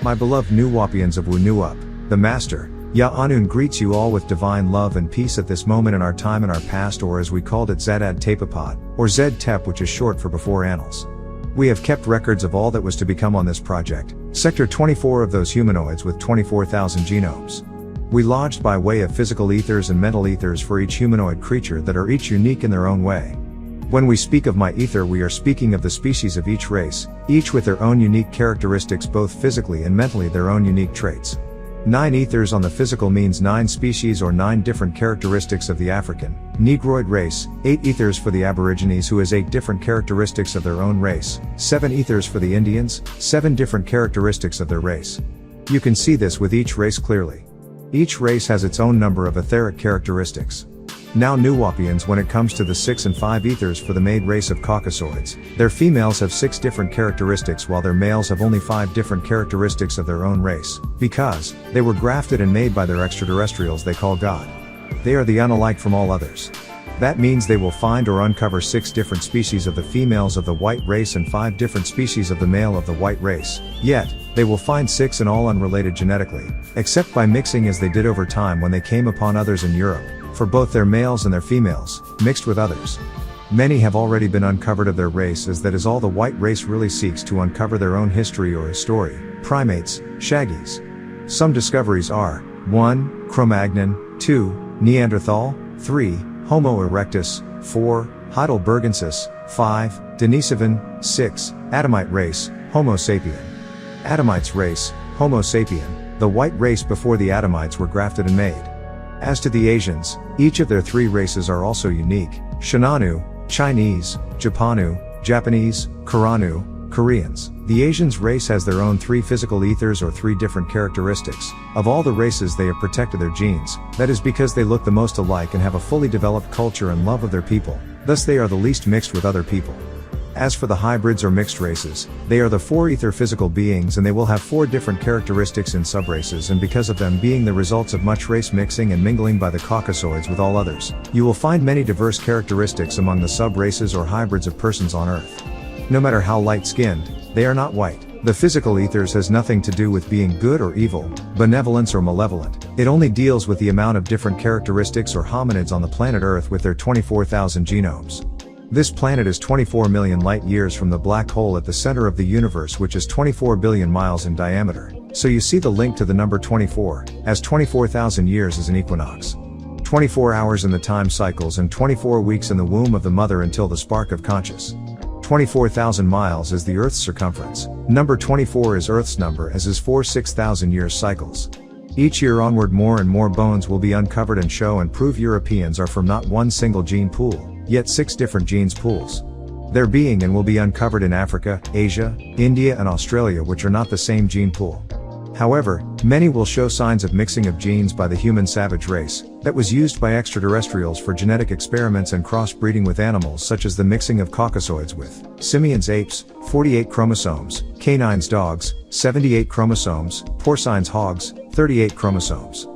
My beloved NWPUians of WuNuup, the Master, Ya'anun greets you all with divine love and peace at this moment in our time and our past, or as we called it Zadad Tapapod, or Zed-Tep, which is short for Before Annals. We have kept records of all that was to become on this project, Sector 24 of those humanoids with 24,000 genomes. We lodged by way of physical ethers and mental ethers for each humanoid creature that are each unique in their own way. When we speak of my ether, we are speaking of the species of each race, each with their own unique characteristics, both physically and mentally their own unique traits. 9 ethers on the physical means 9 species or 9 different characteristics of the African, Negroid race, 8 ethers for the Aborigines who has 8 different characteristics of their own race, 7 ethers for the Indians, 7 different characteristics of their race. You can see this with each race clearly. Each race has its own number of etheric characteristics. Now NWPUians, when it comes to the 6 and 5 ethers for the made race of Caucasoids, their females have 6 different characteristics while their males have only 5 different characteristics of their own race, because they were grafted and made by their extraterrestrials they call God. They are the unalike from all others. That means they will find or uncover 6 different species of the females of the white race and 5 different species of the male of the white race, yet, they will find 6 and all unrelated genetically, except by mixing as they did over time when they came upon others in Europe, for both their males and their females, mixed with others. Many have already been uncovered of their race, as that is all the white race really seeks to uncover their own history or his story, primates, shaggies. Some discoveries are, 1. Cro-Magnon, 2. Neanderthal, 3. Homo erectus, 4. Heidelbergensis, 5. Denisovan, 6. Adamite race, Homo sapien. Adamites race, Homo sapien, the white race before the Adamites were grafted and made. As to the Asians, each of their 3 races are also unique: Shinanu, Chinese; Japanu, Japanese; Koranu, Koreans. The Asians race has their own 3 physical ethers or 3 different characteristics. Of all the races they have protected their genes, that is because they look the most alike and have a fully developed culture and love of their people, thus they are the least mixed with other people. As for the hybrids or mixed races, they are the 4 ether physical beings, and they will have 4 different characteristics in subraces, and because of them being the results of much race mixing and mingling by the Caucasoids with all others, you will find many diverse characteristics among the sub-races or hybrids of persons on Earth. No matter how light-skinned, they are not white. The physical ethers has nothing to do with being good or evil, benevolence or malevolent. It only deals with the amount of different characteristics or hominids on the planet Earth with their 24,000 genomes. This planet is 24 million light years from the black hole at the center of the universe, which is 24 billion miles in diameter. So you see the link to the number 24, as 24,000 years is an equinox. 24 hours in the time cycles and 24 weeks in the womb of the mother until the spark of conscious. 24,000 miles is the Earth's circumference. Number 24 is Earth's number, as is 6,000 years cycles. Each year onward more and more bones will be uncovered and show and prove Europeans are from not one single gene pool, yet 6 different genes pools. Their being and will be uncovered in Africa, Asia, India and Australia, which are not the same gene pool. However, many will show signs of mixing of genes by the human savage race, that was used by extraterrestrials for genetic experiments and crossbreeding with animals, such as the mixing of Caucasoids with simians apes, 48 chromosomes, canines dogs, 78 chromosomes, porcines hogs, 38 chromosomes.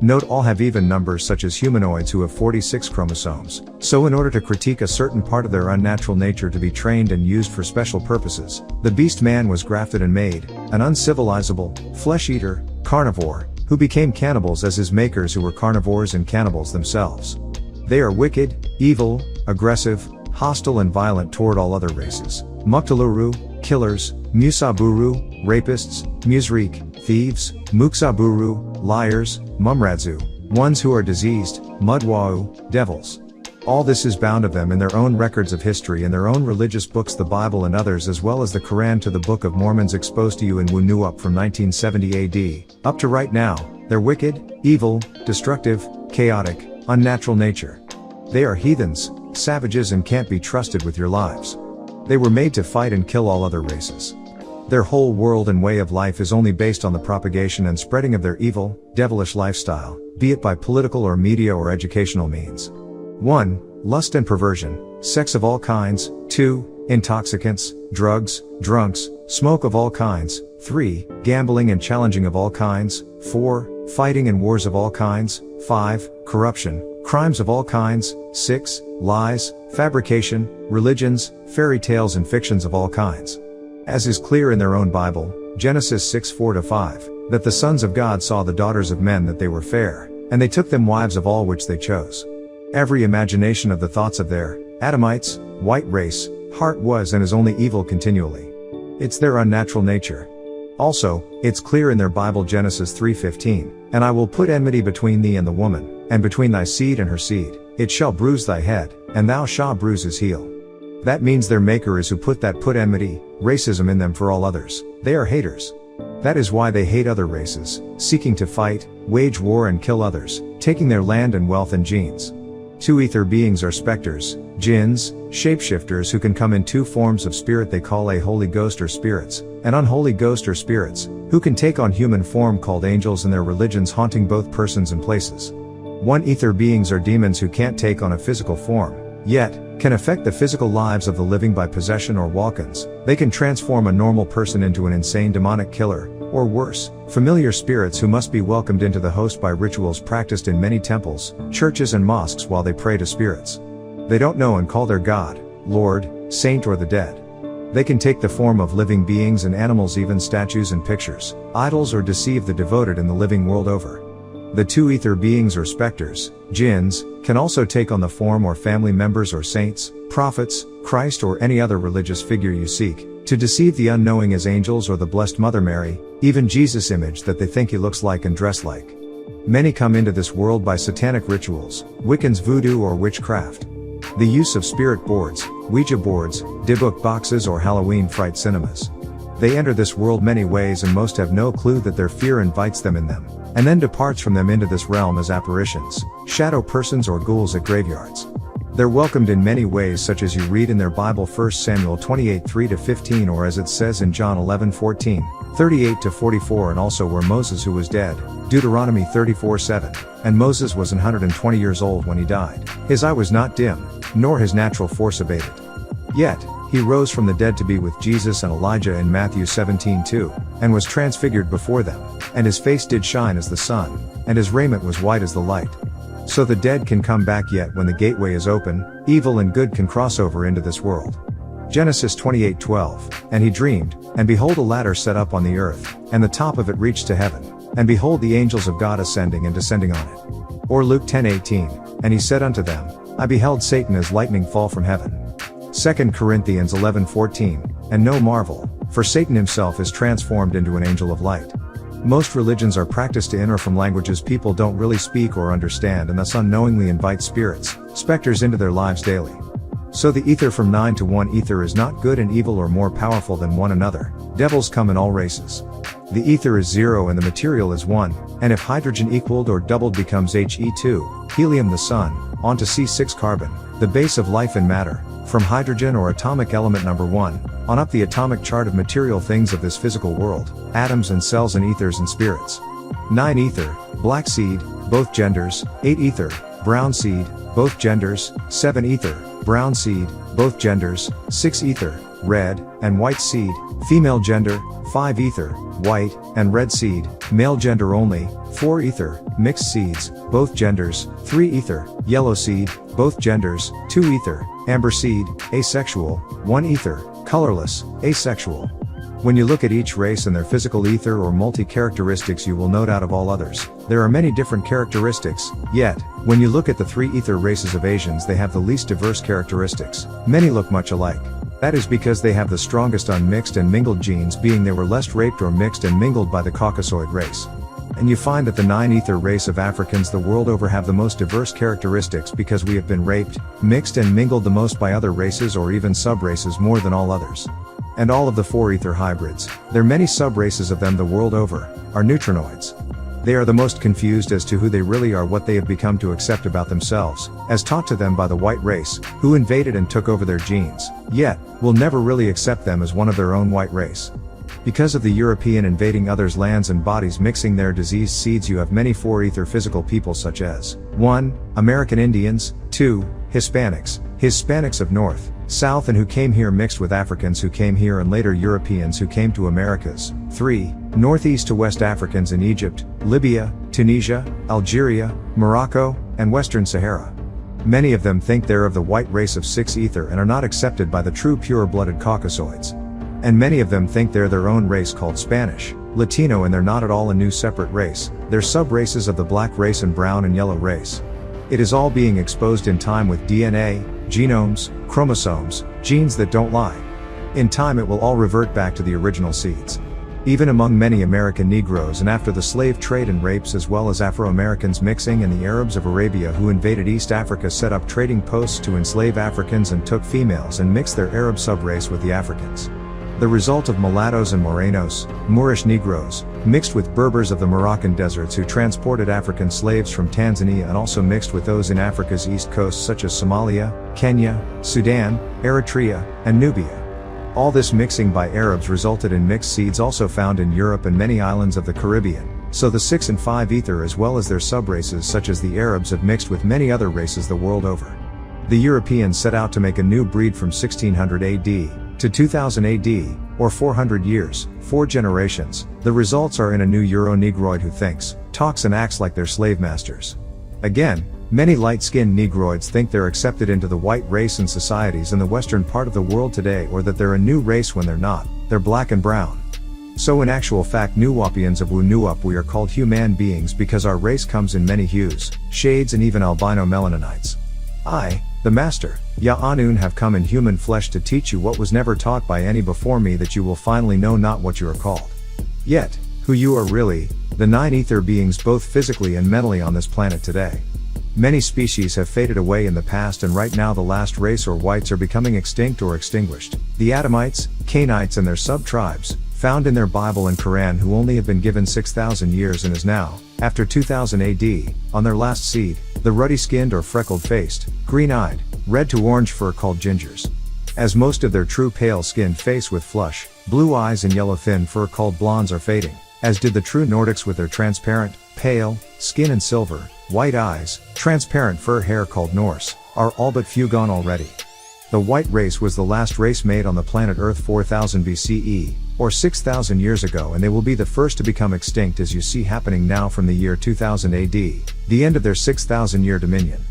Note all have even numbers, such as humanoids who have 46 chromosomes. So in order to critique a certain part of their unnatural nature to be trained and used for special purposes, the beast man was grafted and made, an uncivilizable, flesh-eater, carnivore, who became cannibals as his makers who were carnivores and cannibals themselves. They are wicked, evil, aggressive, hostile and violent toward all other races. Muktaluru, killers; Musaburu, rapists; Musrik, thieves; Muksaburu, liars; Mumradzu, ones who are diseased; Mudwau, devils. All this is bound of them in their own records of history and their own religious books, the Bible and others, as well as the Quran to the Book of Mormons exposed to you in WuNuup from 1970 AD, up to right now. They're wicked, evil, destructive, chaotic, unnatural nature. They are heathens, savages and can't be trusted with your lives. They were made to fight and kill all other races. Their whole world and way of life is only based on the propagation and spreading of their evil, devilish lifestyle, be it by political or media or educational means. 1. Lust and perversion, sex of all kinds. 2. Intoxicants, drugs, drunks, smoke of all kinds. 3. Gambling and challenging of all kinds. 4. Fighting and wars of all kinds. 5. Corruption, crimes of all kinds. 6. Lies, fabrication, religions, fairy tales and fictions of all kinds. As is clear in their own Bible, Genesis 6:4-5, that the sons of God saw the daughters of men that they were fair, and they took them wives of all which they chose. Every imagination of the thoughts of their, Adamites, white race, heart was and is only evil continually. It's their unnatural nature. Also, it's clear in their Bible Genesis 3:15, and I will put enmity between thee and the woman, and between thy seed and her seed, it shall bruise thy head, and thou shalt bruise his heel. That means their maker is who put enmity, racism in them for all others. They are haters. That is why they hate other races, seeking to fight, wage war and kill others, taking their land and wealth and genes. Two ether beings are specters, jinns, shapeshifters who can come in two forms of spirit they call a Holy Ghost or spirits, and unholy ghost or spirits, who can take on human form called angels in their religions haunting both persons and places. One ether beings are demons who can't take on a physical form, yet, can affect the physical lives of the living by possession or walk-ins. They can transform a normal person into an insane demonic killer, or worse, familiar spirits who must be welcomed into the host by rituals practiced in many temples, churches and mosques while they pray to spirits. They don't know and call their God, Lord, Saint or the dead. They can take the form of living beings and animals, even statues and pictures, idols, or deceive the devoted in the living world over. The two ether beings or specters, jinns, can also take on the form or family members or saints, prophets, Christ or any other religious figure you seek, to deceive the unknowing as angels or the Blessed Mother Mary, even Jesus' image that they think he looks like and dress like. Many come into this world by satanic rituals, Wiccans, voodoo or witchcraft. The use of spirit boards, Ouija boards, Dybbuk boxes or Halloween fright cinemas. They enter this world many ways and most have no clue that their fear invites them in them, and then departs from them into this realm as apparitions, shadow persons or ghouls at graveyards. They're welcomed in many ways, such as you read in their Bible 1 Samuel 28:3-15, or as it says in John 11:14, 38-44, and also where Moses who was dead, Deuteronomy 34:7, and Moses was 120 years old when he died. His eye was not dim, nor his natural force abated. Yet, he rose from the dead to be with Jesus and Elijah in Matthew 17:2, and was transfigured before them, and his face did shine as the sun, and his raiment was white as the light. So the dead can come back, yet when the gateway is open, evil and good can cross over into this world. Genesis 28:12, and he dreamed, and behold a ladder set up on the earth, and the top of it reached to heaven, and behold the angels of God ascending and descending on it. Or Luke 10:18, and he said unto them, I beheld Satan as lightning fall from heaven. 2 Corinthians 11:14, and no marvel, for Satan himself is transformed into an angel of light. Most religions are practiced in or from languages people don't really speak or understand, and thus unknowingly invite spirits, specters into their lives daily. So the ether from 9 to 1 ether is not good and evil or more powerful than one another. Devils come in all races. The ether is 0 and the material is 1, and if hydrogen equaled or doubled becomes He2, helium the sun, on to C6 carbon, the base of life and matter, from hydrogen or atomic element number 1, on up the atomic chart of material things of this physical world, atoms and cells and ethers and spirits. 9 ether, black seed, both genders. 8 ether, brown seed, both genders. 7 ether, brown seed, both genders. 6 ether, red and white seed, female gender. 5 ether, white and red seed, male gender only. 4 ether, mixed seeds, both genders. 3 ether, yellow seed, both genders. 2 ether, amber seed, asexual. 1 ether, colorless, asexual. When you look at each race and their physical ether or multi-characteristics, you will note out of all others, there are many different characteristics, yet, when you look at the 3 ether races of Asians, they have the least diverse characteristics. Many look much alike. That is because they have the strongest unmixed and mingled genes, being they were less raped or mixed and mingled by the Caucasoid race. And you find that the 9 ether race of Africans the world over have the most diverse characteristics because we have been raped, mixed and mingled the most by other races or even sub-races more than all others. And all of the 4 ether hybrids, there are many sub-races of them the world over, are neutrinoids. They are the most confused as to who they really are, what they have become to accept about themselves, as taught to them by the white race, who invaded and took over their genes, yet, will never really accept them as one of their own white race. Because of the European invading others' lands and bodies mixing their diseased seeds, you have many 4 ether physical people such as 1. American Indians. 2. Hispanics of North, South and who came here mixed with Africans who came here and later Europeans who came to Americas. 3. Northeast to West Africans in Egypt, Libya, Tunisia, Algeria, Morocco, and Western Sahara. Many of them think they're of the white race of 6 ether and are not accepted by the true pure-blooded Caucasoids. And many of them think they're their own race called Spanish, Latino, and they're not at all a new separate race. They're sub-races of the black race and brown and yellow race. It is all being exposed in time with DNA, genomes, chromosomes, genes that don't lie. In time it will all revert back to the original seeds. Even among many American Negroes and after the slave trade and rapes, as well as Afro-Americans mixing, and the Arabs of Arabia who invaded East Africa set up trading posts to enslave Africans and took females and mixed their Arab subrace with the Africans. The result of mulattoes and morenos, Moorish Negroes, mixed with Berbers of the Moroccan deserts who transported African slaves from Tanzania and also mixed with those in Africa's east coast such as Somalia, Kenya, Sudan, Eritrea, and Nubia. All this mixing by Arabs resulted in mixed seeds also found in Europe and many islands of the Caribbean, so the 6 and 5 ether as well as their subraces such as the Arabs have mixed with many other races the world over. The Europeans set out to make a new breed from 1600 AD to 2000 AD, or 400 years, 4 generations. The results are in a new Euro-Negroid who thinks, talks and acts like their slave masters. Again, many light-skinned Negroids think they're accepted into the white race and societies in the western part of the world today, or that they're a new race when they're not, they're black and brown. So in actual fact, NWPUians of NWPU, we are called human beings because our race comes in many hues, shades and even albino melaninites. I, the Master, Ya Anun, have come in human flesh to teach you what was never taught by any before me, that you will finally know not what you are called. Yet, who you are really, the 9 ether beings both physically and mentally on this planet today. Many species have faded away in the past, and right now the last race or whites are becoming extinct or extinguished. The Adamites, Cainites and their sub-tribes, found in their Bible and Quran, who only have been given 6,000 years and is now, after 2000 AD, on their last seed, the ruddy-skinned or freckled-faced, green-eyed, red to orange fur called gingers. As most of their true pale-skinned face with flush, blue eyes and yellow thin fur called blondes are fading, as did the true Nordics with their transparent, pale, skin and silver, white eyes, transparent fur hair called Norse, are all but few gone already. The white race was the last race made on the planet Earth 4000 BCE, or 6,000 years ago, and they will be the first to become extinct, as you see happening now from the year 2000 AD, the end of their 6,000-year dominion.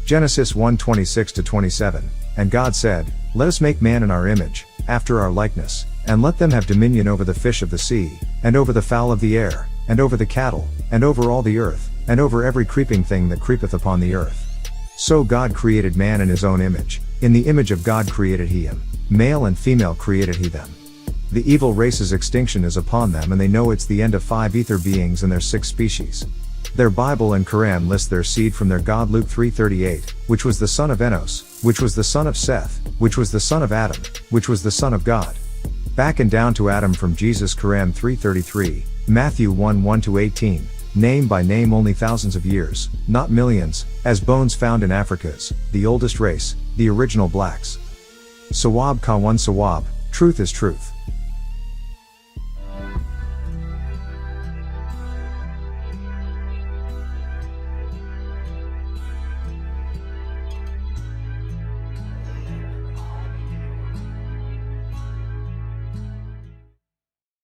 Genesis 1:26-27, and God said, "Let us make man in our image, after our likeness, and let them have dominion over the fish of the sea, and over the fowl of the air, and over the cattle, and over all the earth, and over every creeping thing that creepeth upon the earth." So God created man in his own image, in the image of God created he him, male and female created he them. The evil race's extinction is upon them, and they know it's the end of 5 ether beings and their 6 species. Their Bible and Quran list their seed from their God. Luke 3:38, which was the son of Enos, which was the son of Seth, which was the son of Adam, which was the son of God. Back and down to Adam from Jesus. Quran 3:33, Matthew 1:1-18, name by name only thousands of years, not millions, as bones found in Africa's, the oldest race, the original blacks. Sawab ka one sawab, truth is truth.